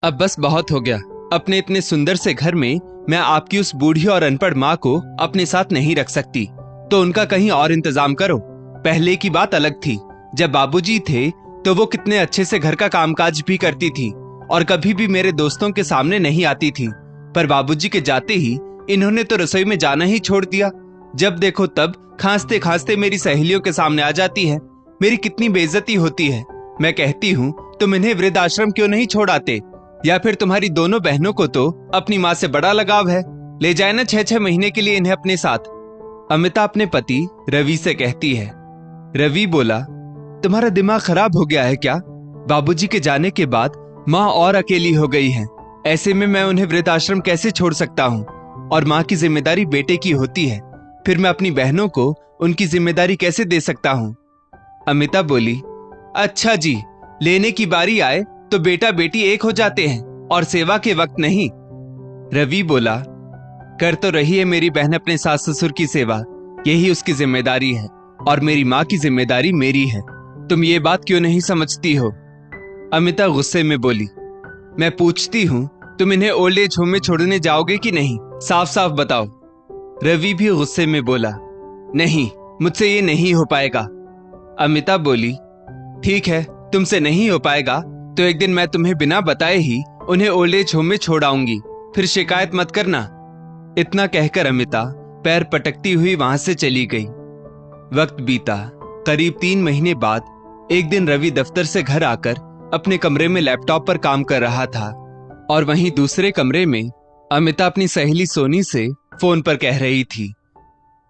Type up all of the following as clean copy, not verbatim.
अब बस बहुत हो गया। अपने इतने सुंदर से घर में मैं आपकी उस बूढ़ी और अनपढ़ माँ को अपने साथ नहीं रख सकती, तो उनका कहीं और इंतजाम करो। पहले की बात अलग थी, जब बाबूजी थे तो वो कितने अच्छे से घर का कामकाज भी करती थी और कभी भी मेरे दोस्तों के सामने नहीं आती थी। पर बाबूजी के जाते ही इन्होंने तो रसोई में जाना ही छोड़ दिया। जब देखो तब खांसते खांसते मेरी सहेलियों के सामने आ जाती है। मेरी कितनी बेइज्जती होती है। मैं कहती हूँ तुम इन्हें वृद्ध आश्रम क्यों नहीं छोड़ आते, या फिर तुम्हारी दोनों बहनों को तो अपनी माँ से बड़ा लगाव है, ले जाए ना 6-6 महीने के लिए इन्हें अपने साथ। अमिता अपने पति रवि से कहती है। रवि बोला, तुम्हारा दिमाग खराब हो गया है क्या? बाबूजी के जाने के बाद माँ और अकेली हो गई है, ऐसे में मैं उन्हें वृद्ध आश्रम कैसे छोड़ सकता हूँ? और माँ की जिम्मेदारी बेटे की होती है, फिर मैं अपनी बहनों को उनकी जिम्मेदारी कैसे दे सकता हूँ? अमिता बोली, अच्छा जी, लेने की बारी आए तो बेटा बेटी एक हो जाते हैं और सेवा के वक्त नहीं। रवि बोला, कर तो रही है मेरी बहन अपने सास ससुर की सेवा, यही उसकी जिम्मेदारी है और मेरी माँ की जिम्मेदारी मेरी है। तुम ये बात क्यों नहीं समझती हो? अमिता गुस्से में बोली, मैं पूछती हूँ तुम इन्हें ओल्ड एज होम में छोड़ने जाओगे कि नहीं? साफ साफ बताओ। रवि भी गुस्से में बोला, नहीं, मुझसे ये नहीं हो पाएगा। अमिता बोली, ठीक है, तुमसे नहीं हो पाएगा तो एक दिन मैं तुम्हें बिना बताए ही उन्हें ओल्ड एज होम में छोड़ आऊंगी, फिर शिकायत मत करना। इतना कहकर अमिता पैर पटकती हुई वहां से चली गई। वक्त बीता। करीब 3 महीने बाद एक दिन रवि दफ्तर से घर आकर अपने कमरे में लैपटॉप पर काम कर रहा था और वहीं दूसरे कमरे में अमिता अपनी सहेली सोनी से फोन पर कह रही थी,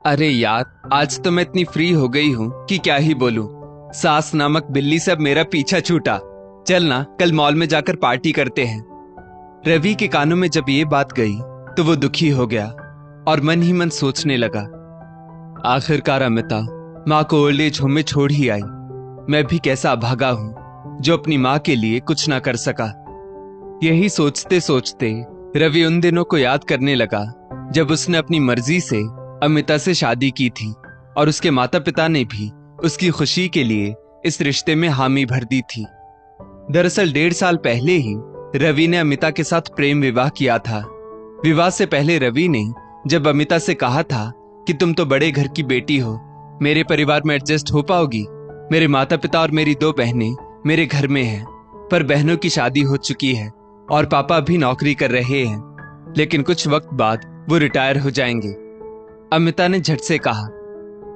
अरे यार, आज तो मैं इतनी फ्री हो गई हूं कि क्या ही बोलूं। सास नामक बिल्ली से अब मेरा पीछा छूटा। चल ना, कल मॉल में जाकर पार्टी करते हैं। रवि के कानों में जब ये बात गई तो वो दुखी हो गया और मन ही मन सोचने लगा, आखिरकार अमिता माँ को ओल्ड एज होम में छोड़ ही आई। मैं भी कैसा अभागा हूं जो अपनी माँ के लिए कुछ ना कर सका। यही सोचते सोचते रवि उन दिनों को याद करने लगा जब उसने अपनी मर्जी से अमिता से शादी की थी और उसके माता पिता ने भी उसकी खुशी के लिए इस रिश्ते में हामी भर दी थी। दरअसल 1.5 साल पहले ही रवि ने अमिता के साथ प्रेम विवाह किया था। विवाह से पहले रवि ने जब अमिता से कहा था कि तुम तो बड़े घर की बेटी हो, मेरे परिवार में एडजस्ट हो पाओगी? मेरे माता पिता और मेरी 2 बहनें मेरे घर में हैं, पर बहनों की शादी हो चुकी है और पापा भी नौकरी कर रहे हैं, लेकिन कुछ वक्त बाद वो रिटायर हो जाएंगे। अमिता ने झट से कहा,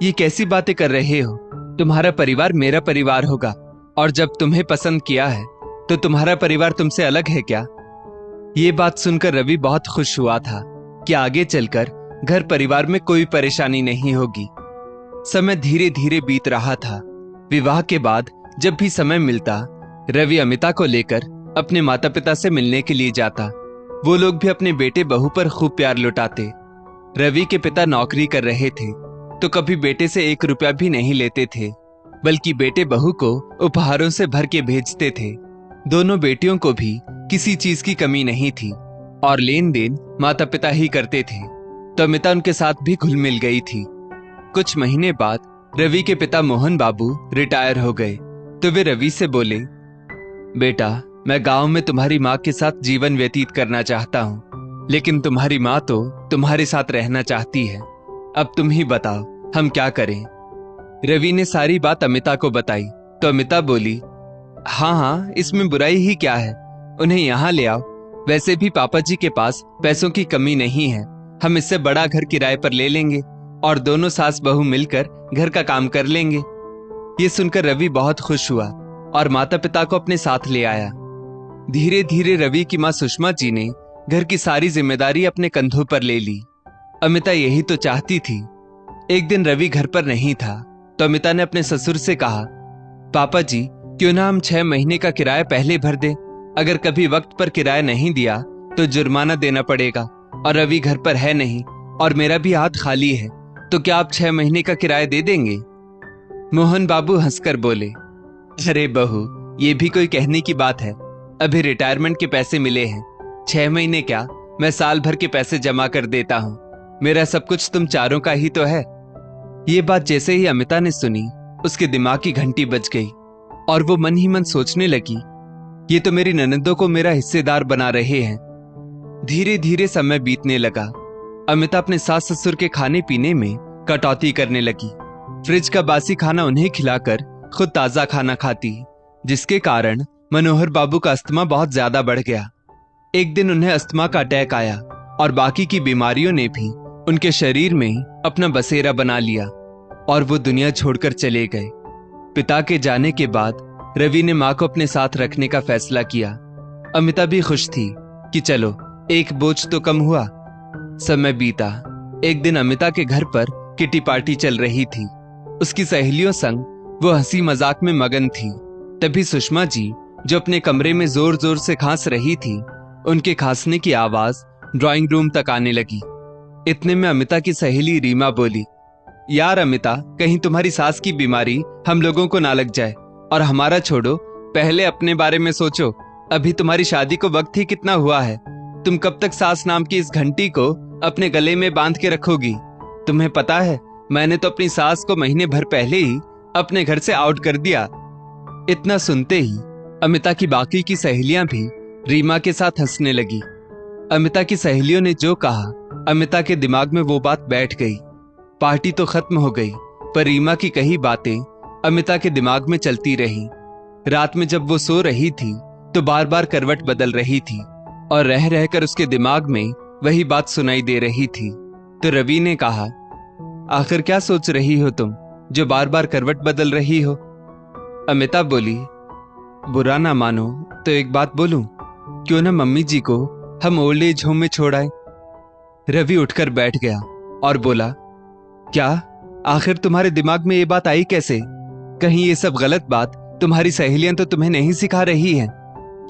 ये कैसी बातें कर रहे हो? तुम्हारा परिवार मेरा परिवार होगा और जब तुम्हें पसंद किया है तो तुम्हारा परिवार तुमसे अलग है क्या? ये बात सुनकर रवि बहुत खुश हुआ था कि आगे चलकर घर परिवार में कोई परेशानी नहीं होगी। समय धीरे धीरे बीत रहा था। विवाह के बाद जब भी समय मिलता रवि अमिता को लेकर अपने माता पिता से मिलने के लिए जाता। वो लोग भी अपने बेटे बहू पर खूब प्यार लुटाते। रवि के पिता नौकरी कर रहे थे तो कभी बेटे से 1 रुपया भी नहीं लेते थे, बल्कि बेटे बहू को उपहारों से भर के भेजते थे। दोनों बेटियों को भी किसी चीज की कमी नहीं थी और लेन देन माता पिता ही करते थे, तो अमिता उनके साथ भी घुल मिल गई थी। कुछ महीने बाद रवि के पिता मोहन बाबू रिटायर हो गए तो वे रवि से बोले, बेटा, मैं गांव में तुम्हारी माँ के साथ जीवन व्यतीत करना चाहता हूँ, लेकिन तुम्हारी माँ तो तुम्हारे साथ रहना चाहती है। अब तुम ही बताओ हम क्या करें? रवि ने सारी बात अमिता को बताई तो अमिता बोली, हाँ हाँ, इसमें बुराई ही क्या है, उन्हें यहाँ ले आओ। वैसे भी पापा जी के पास पैसों की कमी नहीं है, हम इससे बड़ा घर किराए पर ले लेंगे और दोनों सास बहू मिलकर घर का काम कर लेंगे। ये सुनकर रवि बहुत खुश हुआ और माता पिता को अपने साथ ले आया। धीरे धीरे रवि की माँ सुषमा जी ने घर की सारी जिम्मेदारी अपने कंधों पर ले ली। अमिता यही तो चाहती थी। एक दिन रवि घर पर नहीं था तो अमिता ने अपने ससुर से कहा, पापा जी, क्यों ना हम 6 महीने का किराया पहले भर दें? अगर कभी वक्त पर किराया नहीं दिया तो जुर्माना देना पड़ेगा और रवि घर पर है नहीं और मेरा भी हाथ खाली है, तो क्या आप 6 महीने का किराया दे देंगे? मोहन बाबू हंसकर बोले, अरे बहू, ये भी कोई कहने की बात है? अभी रिटायरमेंट के पैसे मिले हैं, 6 महीने क्या, मैं साल भर के पैसे जमा कर देता हूँ। मेरा सब कुछ तुम चारों का ही तो है। ये बात जैसे ही अमिता ने सुनी उसके दिमाग की घंटी बज गई और वो मन ही मन सोचने लगी ये तो मेरी ननदों को मेरा हिस्सेदार बना रहे हैं। धीरे धीरे समय बीतने लगा। अमिता अपने सास ससुर के खाने पीने में कटौती करने लगी। फ्रिज का बासी खाना उन्हें खिलाकर खुद ताजा खाना खाती, जिसके कारण मनोहर बाबू का अस्थमा बहुत ज्यादा बढ़ गया। एक दिन उन्हें अस्थमा का अटैक आया और बाकी की बीमारियों ने भी उनके शरीर में अपना बसेरा बना लिया और वो दुनिया छोड़कर चले गए। पिता के जाने के बाद रवि ने मां को अपने साथ रखने का फैसला किया। अमिता भी खुश थी कि चलो एक बोझ तो कम हुआ। समय बीता। एक दिन अमिता के घर पर किटी पार्टी चल रही थी। उसकी सहेलियों संग वो हंसी मजाक में मगन थी। तभी सुषमा जी, जो अपने कमरे में जोर जोर से खांस रही थी, उनके खांसने की आवाज ड्राइंग रूम तक आने लगी। इतने में अमिता की सहेली रीमा बोली, यार अमिता, कहीं तुम्हारी सास की बीमारी हम लोगों को ना लग जाए। और हमारा छोड़ो, पहले अपने बारे में सोचो। अभी तुम्हारी शादी को वक्त ही कितना हुआ है। तुम कब तक सास नाम की इस घंटी को अपने गले में बांध के रखोगी? तुम्हें पता है, मैंने तो अपनी सास को महीने भर पहले ही अपने घर से आउट कर दिया। इतना सुनते ही अमिता की बाकी की सहेलियां भी रीमा के साथ हंसने लगी। अमिता की सहेलियों ने जो कहा, अमिता के दिमाग में वो बात बैठ गई। पार्टी तो खत्म हो गई, पर रीमा की कही बातें अमिता के दिमाग में चलती रही। रात में जब वो सो रही थी तो बार बार करवट बदल रही थी और रह रहकर उसके दिमाग में वही बात सुनाई दे रही थी। तो रवि ने कहा, आखिर क्या सोच रही हो तुम जो बार बार करवट बदल रही हो? अमिता बोली, बुरा ना मानो तो एक बात बोलूं, क्यों ना मम्मी जी को हम ओल्ड एज होम में छोड़ आए? रवि उठकर बैठ गया और बोला, क्या? आखिर तुम्हारे दिमाग में ये बात आई कैसे? कहीं ये सब गलत बात तुम्हारी सहेलियां तो तुम्हें नहीं सिखा रही हैं?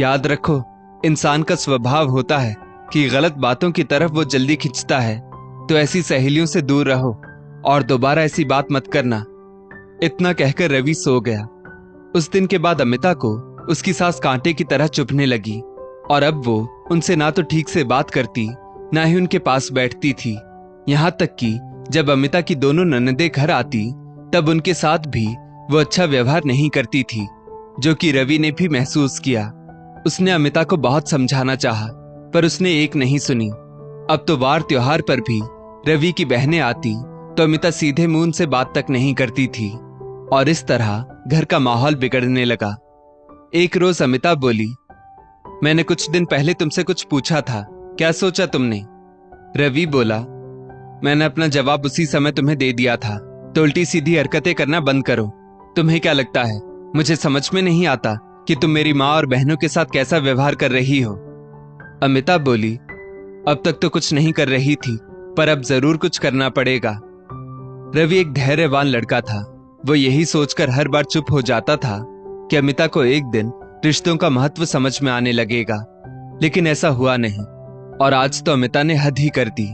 याद रखो, इंसान का स्वभाव होता है कि गलत बातों की तरफ वो जल्दी खिंचता है। तो ऐसी सहेलियों से दूर रहो और दोबारा ऐसी बात मत करना। इतना कहकर रवि सो गया। उस दिन के बाद अमिता को उसकी सास कांटे की तरह चुभने लगी और अब वो उनसे ना तो ठीक से बात करती, ना ही उनके पास बैठती थी। यहाँ तक कि जब अमिता की दोनों ननदें घर आती तब उनके साथ भी वो अच्छा व्यवहार नहीं करती थी, जो कि रवि ने भी महसूस किया। उसने अमिता को बहुत समझाना चाहा, पर उसने एक नहीं सुनी। अब तो वार त्योहार पर भी रवि की बहनें आती तो अमिता सीधे मुंह उनसे बात तक नहीं करती थी और इस तरह घर का माहौल बिगड़ने लगा। एक रोज अमिता बोली, मैंने कुछ दिन पहले तुमसे कुछ पूछा था, क्या सोचा तुमने? रवि बोला, मैंने अपना जवाब उसी समय तुम्हें दे दिया था, तो उल्टी सीधी हरकतें करना बंद करो। तुम्हें क्या लगता है मुझे समझ में नहीं आता कि तुम मेरी माँ और बहनों के साथ कैसा व्यवहार कर रही हो? अमिता बोली, अब तक तो कुछ नहीं कर रही थी, पर अब जरूर कुछ करना पड़ेगा। रवि एक धैर्यवान लड़का था। वो यही सोचकर हर बार चुप हो जाता था कि अमिता को एक दिन रिश्तों का महत्व समझ में आने लगेगा, लेकिन ऐसा हुआ नहीं और आज तो अमिता ने हद ही कर दी।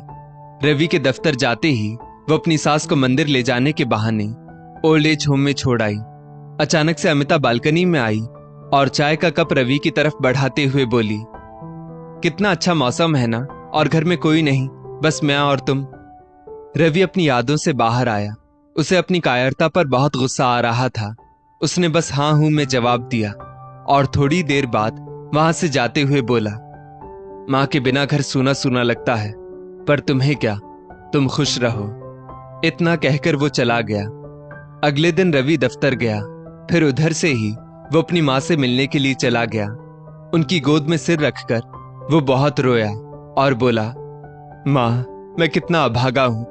रवि के दफ्तर जाते ही वो अपनी सास को मंदिर ले जाने के बहाने ओल्ड एज होम में छोड़ आई। अचानक से अमिता बालकनी में आई और चाय का कप रवि की तरफ बढ़ाते हुए बोली, कितना अच्छा मौसम है ना, और घर में कोई नहीं, बस मैं और तुम। रवि अपनी यादों से बाहर आया। उसे अपनी कायरता पर बहुत गुस्सा आ रहा था। उसने बस हाँ हूं में जवाब दिया और थोड़ी देर बाद वहां से जाते हुए बोला, मां के बिना घर सूना सूना लगता है, पर तुम्हें क्या, तुम खुश रहो। इतना कहकर वो चला गया। अगले दिन रवि दफ्तर गया। फिर उधर से ही वो अपनी मां से मिलने के लिए चला गया। उनकी गोद में सिर रखकर वो बहुत रोया और बोला, मां, मैं कितना अभागा हूं,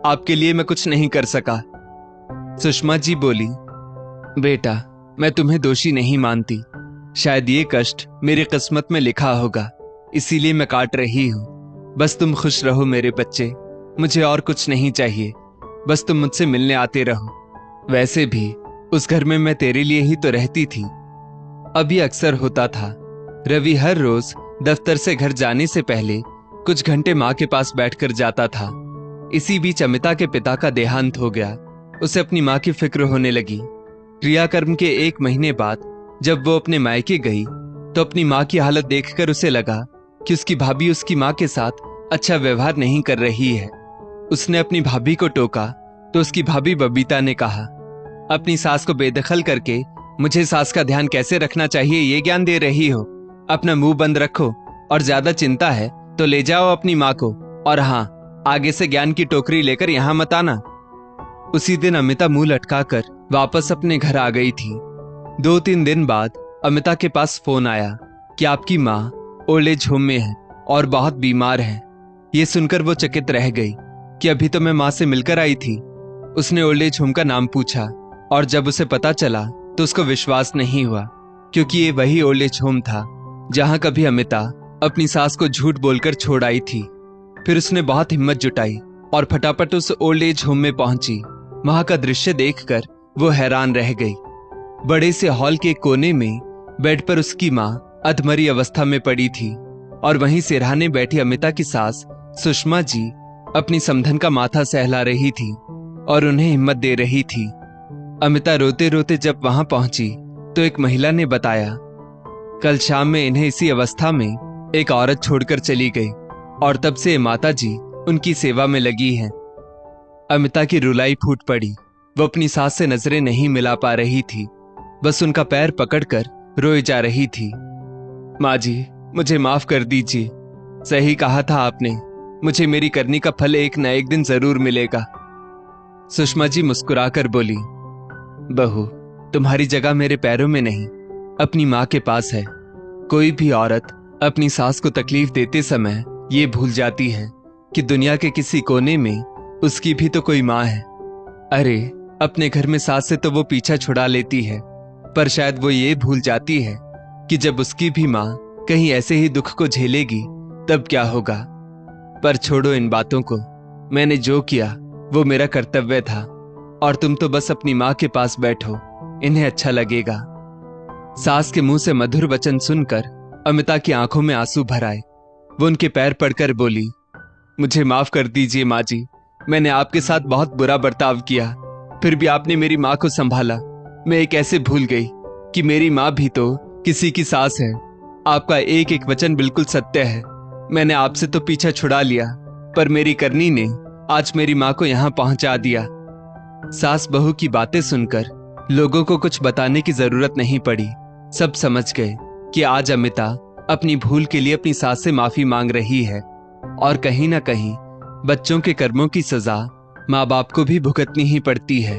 आपके लिए मैं कुछ नहीं कर सका। सुषमा जी बोली, बेटा, मैं तुम्हें दोषी नहीं मानती। शायद ये कष्ट मेरी किस्मत में लिखा होगा, इसीलिए मैं काट रही हूं। बस तुम खुश रहो मेरे बच्चे, मुझे और कुछ नहीं चाहिए। बस तुम मुझसे मिलने आते रहो। वैसे भी उस घर में मैं तेरे लिए ही तो रहती थी। अब ये अक्सर होता था। रवि हर रोज दफ्तर से घर जाने से पहले कुछ घंटे मां के पास बैठकर जाता था। इसी बीच अमिता के पिता का देहांत हो गया। उसे अपनी मां की फिक्र होने लगी। क्रियाकर्म के 1 महीने बाद जब वो अपने मायके गई तो अपनी मां की हालत देखकर उसे लगा कि उसकी भाभी उसकी मां के साथ अच्छा व्यवहार नहीं कर रही है। उसने अपनी भाभी को टोका तो उसकी भाभी बबीता ने कहा, अपनी सास को बेदखल करके मुझे सास का ध्यान कैसे रखना चाहिए ये ज्ञान दे रही हो। अपना मुंह बंद रखो और ज्यादा चिंता है तो ले जाओ अपनी माँ को, और हाँ, आगे से ज्ञान की टोकरी लेकर यहाँ मत आना। उसी दिन अमिता मुंह लटकाकर वापस अपने घर आ गई थी। 2-3 दिन बाद अमिता के पास फोन आया कि आपकी माँ ओल्ड एज होम में है और बहुत बीमार है। ये सुनकर वो चकित रह गई कि अभी तो मैं माँ से मिलकर आई थी। उसने ओल्ड एज होम का नाम पूछा और जब उसे पता चला तो उसको विश्वास नहीं हुआ, क्योंकि ये वही ओल्ड एज होम था जहां कभी अमिता अपनी सास को झूठ बोलकर छोड़ आई थी। फिर उसने बहुत हिम्मत जुटाई और फटाफट उस ओल्ड एज होम में पहुंची। वहां का दृश्य देखकर वो हैरान रह गई। बड़े से हॉल के कोने में बेड पर उसकी माँ अधमरी अवस्था में पड़ी थी और वहीं सिरहाने बैठी अमिता की सास सुषमा जी अपनी समधन का माथा सहला रही थी और उन्हें हिम्मत दे रही थी। अमिता रोते रोते जब वहां पहुंची तो एक महिला ने बताया, कल शाम में इन्हें इसी अवस्था में एक औरत छोड़कर चली गई और तब से माता जी उनकी सेवा में लगी हैं। अमिता की रुलाई फूट पड़ी। वो अपनी सास से नजरें नहीं मिला पा रही थी, बस उनका पैर पकड़कर रोई जा रही थी। माँ जी, मुझे माफ कर दीजिए। सही कहा था आपने, मुझे मेरी करनी का फल एक न एक दिन जरूर मिलेगा। सुषमा जी मुस्कुराकर बोली, बहू, तुम्हारी जगह मेरे पैरों में नहीं, अपनी माँ के पास है। कोई भी औरत अपनी सास को तकलीफ देते समय ये भूल जाती है कि दुनिया के किसी कोने में उसकी भी तो कोई माँ है। अरे, अपने घर में सास से तो वो पीछा छुड़ा लेती है, पर शायद वो ये भूल जाती है कि जब उसकी भी माँ कहीं ऐसे ही दुख को झेलेगी तब क्या होगा। पर छोड़ो इन बातों को। मैंने जो किया वो मेरा कर्तव्य था और तुम तो बस अपनी माँ के पास बैठो, इन्हें अच्छा लगेगा। सास के मुंह से मधुर वचन सुनकर अमिता की आंखों में आंसू भर आए। वो उनके पैर पड़कर बोली, मुझे माफ कर दीजिए माँ जी, मैंने आपके साथ बहुत बुरा बर्ताव किया, फिर भी आपने मेरी माँ को संभाला। मैं ये कैसे भूल गई कि मेरी माँ भी तो किसी की सास है। आपका एक एक वचन बिल्कुल सत्य है। मैंने आपसे तो पीछा छुड़ा लिया, पर मेरी करनी ने आज मेरी माँ को यहाँ पहुंचा दिया। सास बहू की बातें सुनकर लोगों को कुछ बताने की जरूरत नहीं पड़ी। सब समझ गए कि आज अमिता अपनी भूल के लिए अपनी सास से माफी मांग रही है और कहीं ना कहीं बच्चों के कर्मों की सजा माँ बाप को भी भुगतनी ही पड़ती है।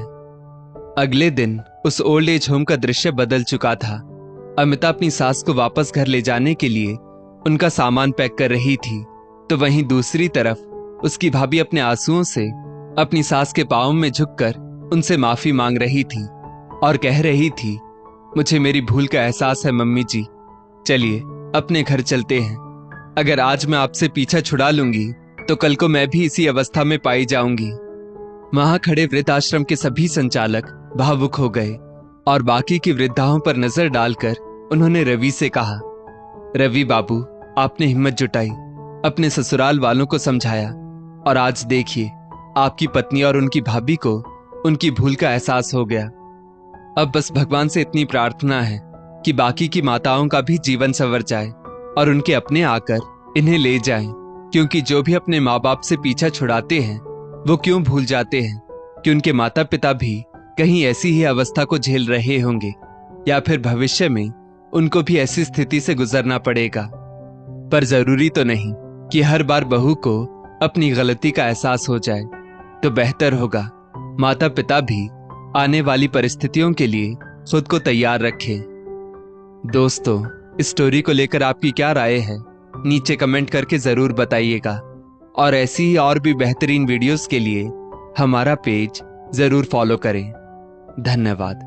अगले दिन उस ओल्ड एज होम का दृश्य बदल चुका था। अमिता अपनी सास को वापस घर ले जाने के लिए उनका सामान पैक कर रही थी, तो वहीं दूसरी तरफ उसकी भाभी अपने आंसुओं से अपनी सास के पांव में झुककर उनसे माफी मांग रही थी और कह रही थी, मुझे मेरी भूल का एहसास है मम्मी जी, चलिए अपने घर चलते हैं। अगर आज मैं आपसे पीछा छुड़ा लूंगी तो कल को मैं भी इसी अवस्था में पाई जाऊंगी। वहां खड़े वृद्धाश्रम के सभी संचालक भावुक हो गए और बाकी की वृद्धाओं पर नजर डालकर उन्होंने रवि से कहा, रवि बाबू, आपने हिम्मत जुटाई, अपने ससुराल वालों को समझाया और आज देखिए आपकी पत्नी और उनकी भाभी को उनकी भूल का एहसास हो गया। अब बस भगवान से इतनी प्रार्थना है कि बाकी की माताओं का भी जीवन संवर जाए और उनके अपने आकर इन्हें ले जाएं, क्योंकि जो भी अपने माँ बाप से पीछा छुड़ाते हैं वो क्यों भूल जाते हैं कि उनके माता पिता भी कहीं ऐसी ही अवस्था को झेल रहे होंगे या फिर भविष्य में उनको भी ऐसी स्थिति से गुजरना पड़ेगा। पर जरूरी तो नहीं कि हर बार बहू को अपनी गलती का एहसास हो जाए, तो बेहतर होगा माता पिता भी आने वाली परिस्थितियों के लिए खुद को तैयार रखें। दोस्तों, इस स्टोरी को लेकर आपकी क्या राय है, नीचे कमेंट करके जरूर बताइएगा और ऐसी ही और भी बेहतरीन वीडियोस के लिए हमारा पेज जरूर फॉलो करें। धन्यवाद।